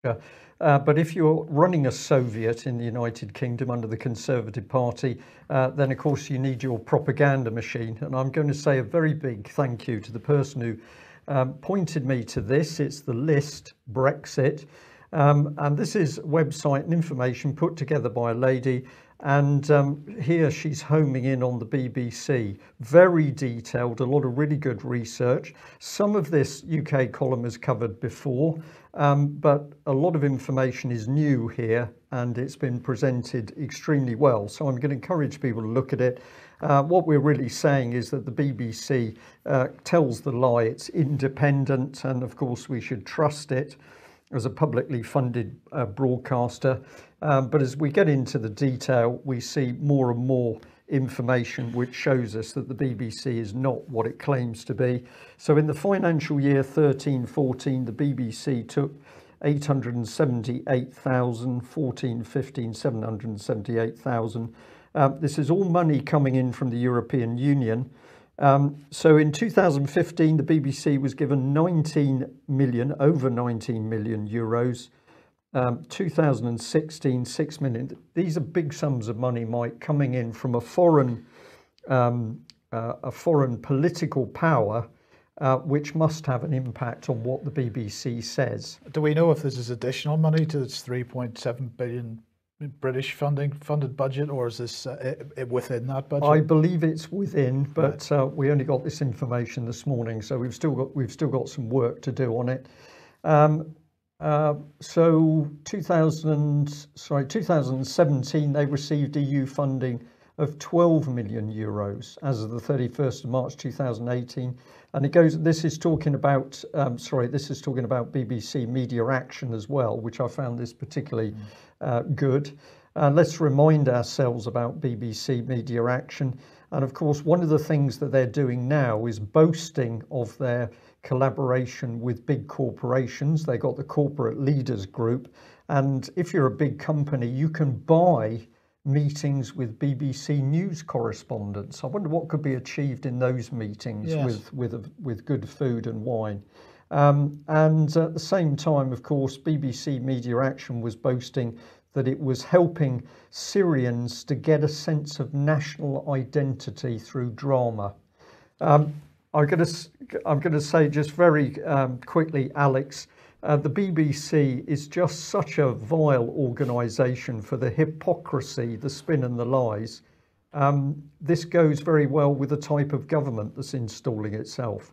Yeah. But if you're running a Soviet in the United Kingdom under the Conservative Party, then of course you need your propaganda machine. And I'm going to say a very big thank you to the person who pointed me to this. It's the list Brexit. And this is a website and information put together by a lady. And here she's homing in on the BBC. Very detailed, a lot of really good research. Some of this UK column is covered before, but a lot of information is new here and it's been presented extremely well. So I'm going to encourage people to look at it. What we're really saying is that the BBC tells the lie. It's independent, and of course we should trust it as a publicly funded broadcaster. But as we get into the detail, we see more and more information which shows us that the BBC is not what it claims to be. So in the financial year 13-14, the BBC took 878,000, 14-15, 778,000. This is all money coming in from the European Union. So in 2015, the BBC was given 19 million, over 19 million euros. 2016, 6 million. These are big sums of money, Mike, coming in from a foreign political power, which must have an impact on what the BBC says. Do we know if this is additional money to its 3.7 billion British funded budget, or is this within that budget? I believe it's within, but right. We only got this information this morning, so we've still got some work to do on it. So 2017, they received EU funding of 12 million euros as of the 31st of March 2018, and it goes. This is talking about BBC Media Action as well, which I found this particularly good. Let's remind ourselves about BBC Media Action, and of course one of the things that they're doing now is boasting of their collaboration with big corporations. They got the Corporate Leaders Group, and if you're a big company, you can buy meetings with BBC News correspondents. I wonder what could be achieved in those meetings. Yes. with good food and wine. And at the same time, of course, BBC Media Action was boasting that it was helping Syrians to get a sense of national identity through drama. I'm going to say just very quickly, Alex, the BBC is just such a vile organisation for the hypocrisy, the spin and the lies. This goes very well with the type of government that's installing itself.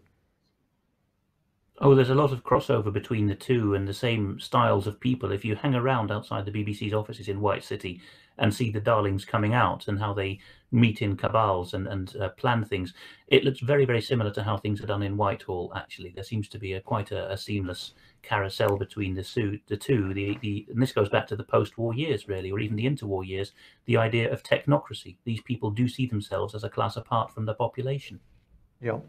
Oh, there's a lot of crossover between the two and the same styles of people. If you hang around outside the BBC's offices in White City and see the darlings coming out and how they meet in cabals and plan things, it looks very, very similar to how things are done in Whitehall, actually. There seems to be quite a seamless carousel between the two. And this goes back to the post-war years, really, or even the interwar years, the idea of technocracy. These people do see themselves as a class apart from the population. Yeah.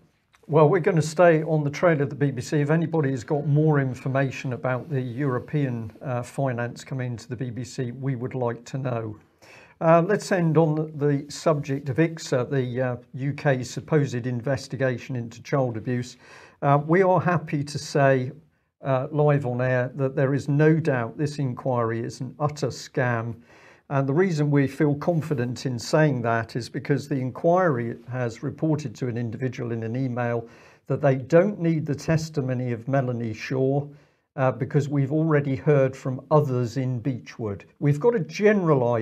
Well, we're going to stay on the trail of the BBC. If anybody has got more information about the European finance coming into the BBC, we would like to know. Let's end on the subject of ICSA, the UK's supposed investigation into child abuse. We are happy to say live on air that there is no doubt this inquiry is an utter scam. And the reason we feel confident in saying that is because the inquiry has reported to an individual in an email that they don't need the testimony of Melanie Shaw because we've already heard from others in Beechwood. We've got a general idea